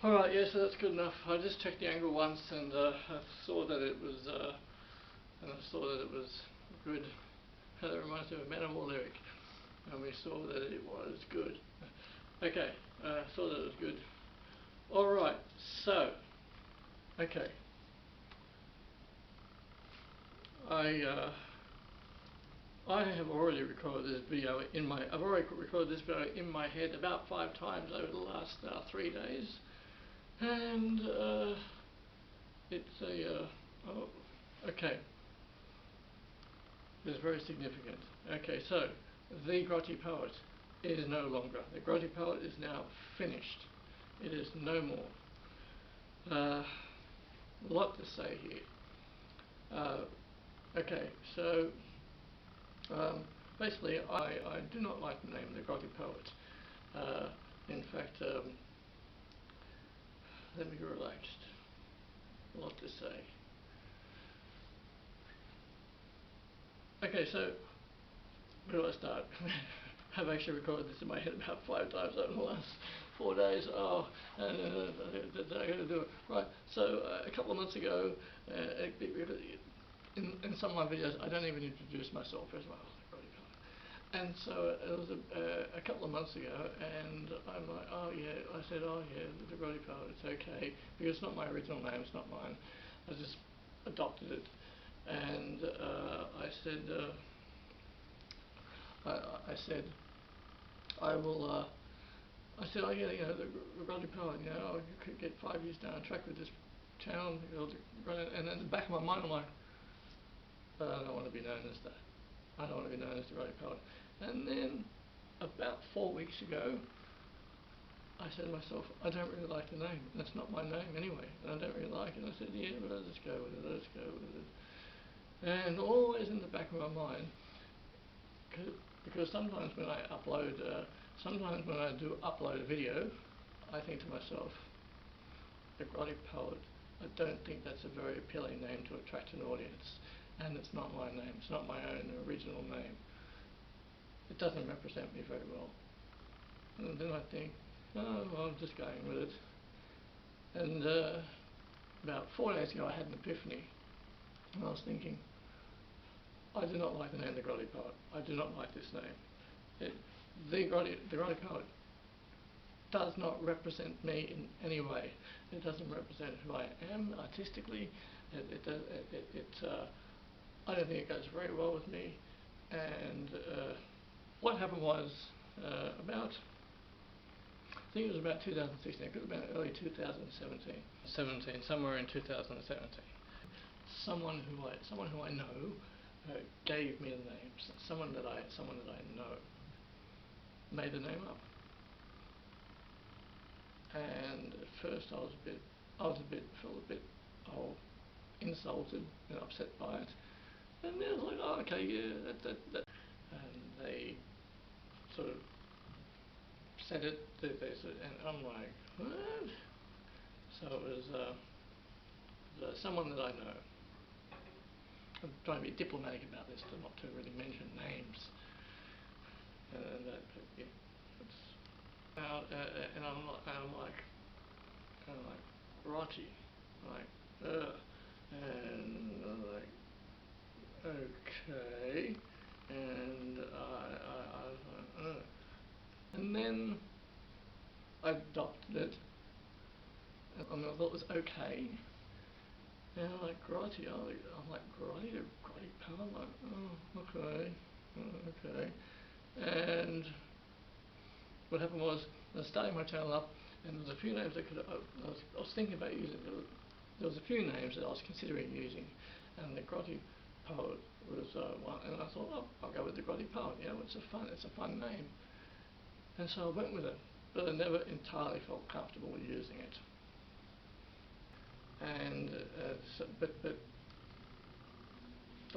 Alright, yeah, so that's good enough. I just checked the angle once and I saw that it was good. That reminds me of a Manowar lyric, and we saw that it was good. Okay, saw that it was good. Alright, so, okay. I have already recorded this video I've already recorded this video in my head about 5 times over the last 3 days, and it's oh, okay. It's very significant. Okay, so the Grotty poet is no longer. The Grotty poet is now finished. It is no more. A lot to say here. Okay, so basically, I do not like the name the Grotty poet. In fact, let me be relaxed. A lot to say. Okay, so where do I start? I've actually recorded this in my head about 5 times over the last 4 days. Oh, and I got to do it right. So a couple of months ago, in some of my videos, I don't even introduce myself as well. And so it was a couple of months ago, and I'm like, oh yeah, I said, oh yeah, the Grotty poet, it's okay, because it's not my original name, it's not mine. I just adopted it, and I said, I will. I said, oh yeah, you know, the Grotty poet, you know, I could get 5 years down the track with this channel, and in the back of my mind, I'm like, I don't want to be known as that. I don't want to be known as the Grotty poet. And then, about 4 weeks ago, I said to myself, I don't really like the name. That's not my name anyway, and I don't really like it. And I said, yeah, but let's go with it, let's go with it. And always in the back of my mind, because sometimes when I do upload a video, I think to myself, the Grotty poet, I don't think that's a very appealing name to attract an audience. And it's not my name, it's not my own original name. It doesn't represent me very well. And then I think, oh, well, I'm just going with it. And about 4 days ago I had an epiphany, and I was thinking, I do not like the name the Grotty poet. I do not like this name. The Grotty poet does not represent me in any way. It doesn't represent who I am artistically. I don't think it goes very well with me. And what happened was I think it was about 2016. It could have been early 2017, somewhere in 2017. Someone who I know gave me the name. Someone that I know made the name up. And at first I felt a bit insulted and upset by it. And then I was like, oh, okay, yeah, that. And they sort of said it. They said, and I'm like, what? So it was someone that I know. I'm trying to be diplomatic about this, not to really mention names. And yeah, it's out, and I'm like, Grotty, and I'm like, okay, and and then I adopted it, and I thought it was okay. And I'm like, Grotty, I'm like, Grotty, the Grotty poet, I'm like, oh, okay. And what happened was, I was starting my channel up, and there was a few names I was thinking about using. There was a few names that I was considering using, and the Grotty poet was one. And I thought, oh, I'll go with the Grotty poet. You know, it's a fun name. And so I went with it, but I never entirely felt comfortable with using it. And but the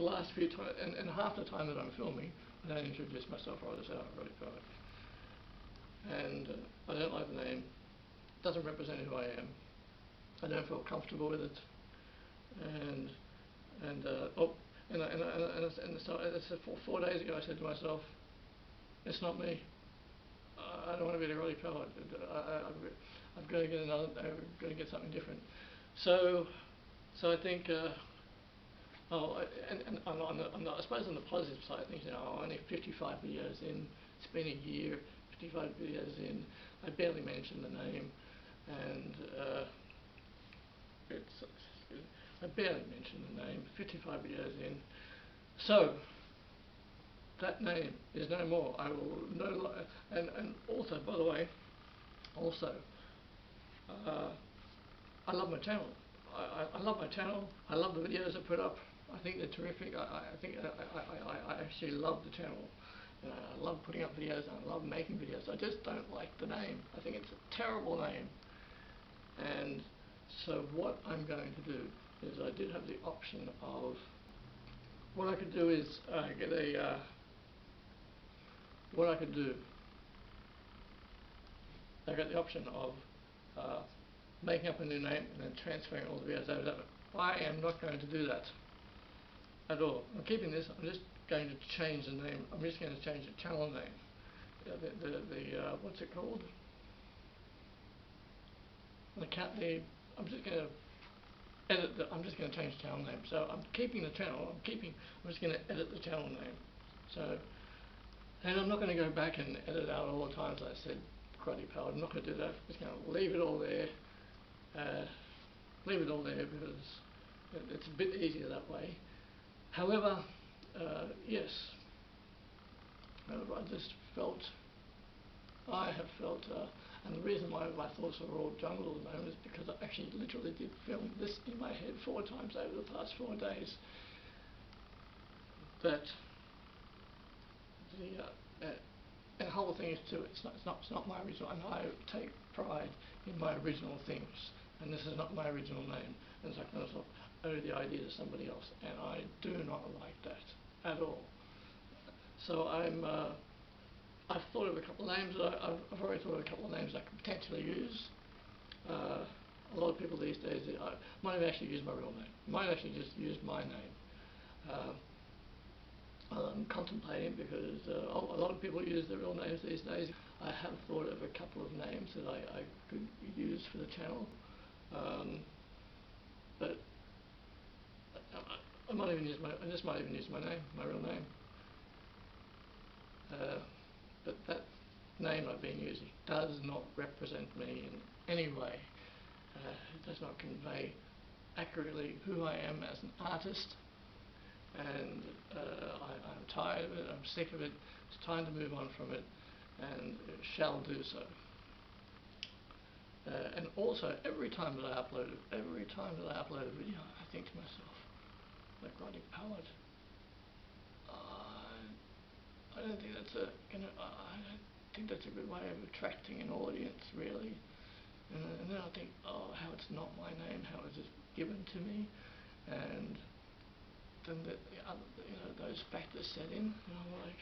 last few times, and half the time that I'm filming, I don't introduce myself, or I just say, oh, Grotty poet. And I don't like the name. It doesn't represent who I am. I don't feel comfortable with it. So 4 days ago, I said to myself, it's not me. I don't want to be the Grotty poet. I've got to get another. I've got to get something different. So I think. I suppose on the positive side, things, only 55 videos in. It's been a year. 55 videos in. I barely mentioned the name, and I barely mentioned the name. 55 videos in. So that name is no more. I will no. And also, by the way, I love my channel. I love my channel. I love the videos I put up. I think they're terrific. I actually love the channel. I love putting up videos. I love making videos. I just don't like the name. I think it's a terrible name. And so what I'm going to do is I did have the option of what I could do is get a what I could do. I got the option of making up a new name and then transferring all the videos over to it. I am not going to do that at all. I'm keeping this. I'm just going to change the name. I'm just going to change the channel name. What's it called? I'm just going to edit. I'm just going to change the channel name. So I'm keeping the channel. I'm just going to edit the channel name. So, and I'm not going to go back and edit out all the times I said Grotty Powered. I'm not going to do that. I'm just going to leave it all there. Leave it all there because it's a bit easier that way. However, yes, I have felt, and the reason why my thoughts are all jumbled at the moment is because I actually literally did film this in my head 4 times over the past 4 days. But the whole thing is too, it's not my original, and I take pride in my original things, and this is not my original name, and so I kind of owe the idea to somebody else, and I do not like that at all. So I've thought of a couple of names. I've already thought of a couple of names I could potentially use. A lot of people these days might have actually used my real name. Might actually just use my name. I'm contemplating because a lot of people use their real names these days. I have thought of a couple of names that I could use for the channel, but I might even use I just might even use my name, my real name. But that name I've been using does not represent me in any way. It does not convey accurately who I am as an artist. And I'm tired of it, I'm sick of it, it's time to move on from it, and shall do so. And also, every time that I upload a video, I think to myself, like Grotty Powered, I don't think that's I don't think that's a good way of attracting an audience, really. And then I think, oh, how it's not my name, how it's just given to me, and then those factors set in, and I'm like,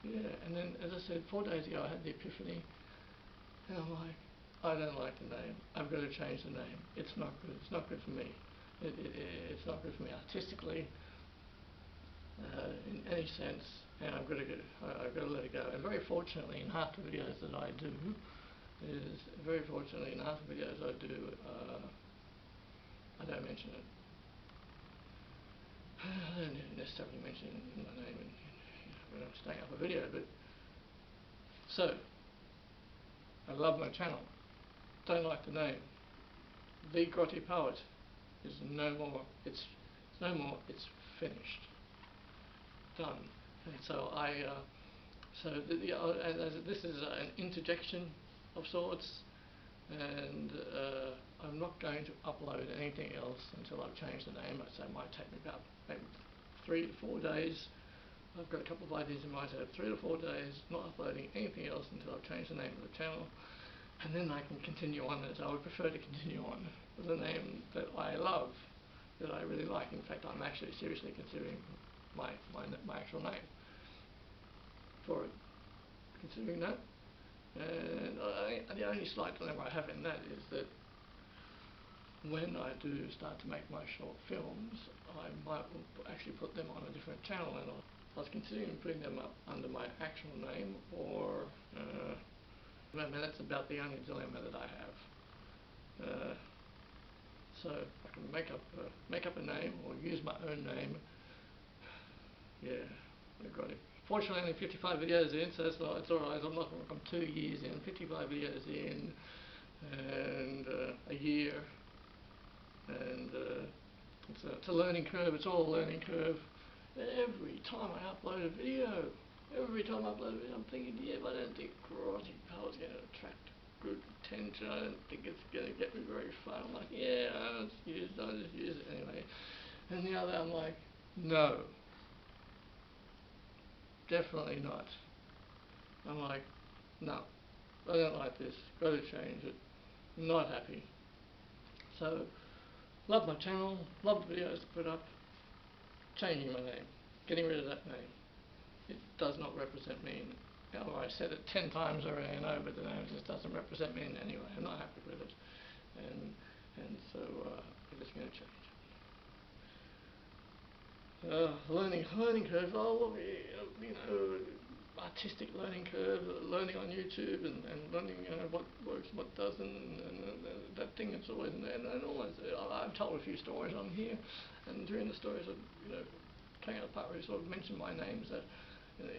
yeah. And then, as I said, 4 days ago, I had the epiphany, and I'm like, I don't like the name. I've got to change the name. It's not good. It's not good for me. It's not good for me artistically, in any sense. And I've got to let it go. And very fortunately, in half the videos that I do, I don't mention it. I don't necessarily mention it in my name when I'm staying up a video, but so I love my channel. Don't like the name. The Grotty Powered is no more. It's no more. It's finished. Done. And so this is an interjection of sorts, and I'm not going to upload anything else until I've changed the name. So it might take me about maybe 3 to 4 days. I've got a couple of ideas in mind, so 3 to 4 days, not uploading anything else until I've changed the name of the channel, and then I can continue on as I would prefer to continue on with a name that I love, that I really like. In fact, I'm actually seriously considering my actual name for it, considering that. And the only slight dilemma I have in that is that when I do start to make my short films, I might actually put them on a different channel, and I was considering putting them up under my actual name, or I mean, that's about the only dilemma that I have. So I can make up a name or use my own name. Yeah, I got it. Fortunately, only 55 videos in, so it's alright. I'm 2 years in, 55 videos in, and a year, and it's a learning curve. It's all a learning curve. Every time I upload a video, I'm thinking, yeah, but I don't think Grotty Power's going to attract good attention. I don't think it's going to get me very far. I'm like, yeah, I'll just use it anyway. And the other, I'm like, no, definitely not. I'm like, no, I don't like this. Got to change it. Not happy. So, love my channel, love the videos I put up. Changing my name, getting rid of that name. It does not represent me. I said it 10 times already, I know, but the name just doesn't represent me in any way. I'm not happy with it, and so I'm just going to change it. Learning curve. Oh, you know, artistic learning curve, learning on YouTube and learning what works, what doesn't, and that thing that's always in there. And always, I've told a few stories on here, and during the stories, playing out a part where you sort of mention my names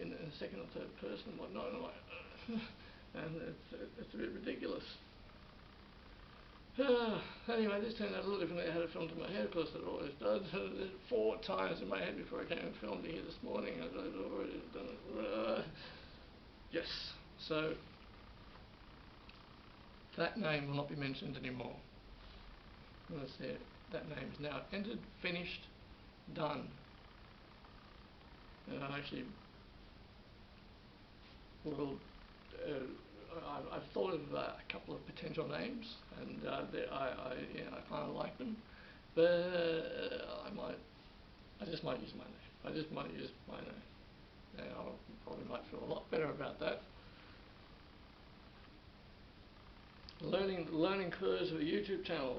in the second or third person and whatnot, and I'm like, and it's a bit ridiculous. Anyway, this turned out a little differently. I had it filmed in my head, of course it always does. 4 times in my head before I came and filmed it here this morning. I'd already done it. Yes, so that name will not be mentioned anymore. As I said, that name is now entered, finished, done. And I actually will. I've thought of a couple of potential names, and I kind of like them, but I just might use my name. I just might use my name. And I probably might feel a lot better about that. Learning curves of a YouTube channel.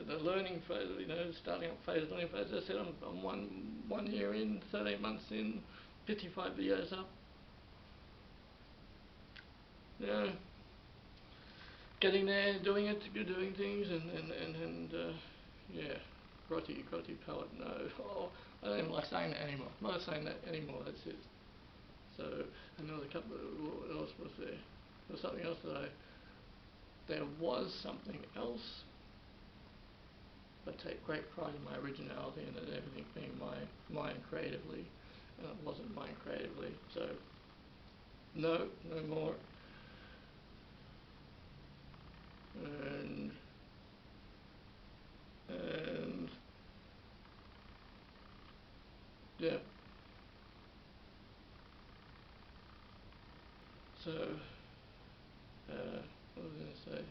The learning phase. Starting up phase, learning phase. As I said, I'm 1 year in, 13 months in, 55 videos up. Yeah, getting there, doing things, and yeah, Grotty Poet. No, I don't even like saying that anymore. I'm not saying that anymore. That's it. So another couple. What else was there? There was something else There was something else. I take great pride in my originality and in everything being mine creatively, and it wasn't mine creatively. So no more. And yeah. So what was I going to say?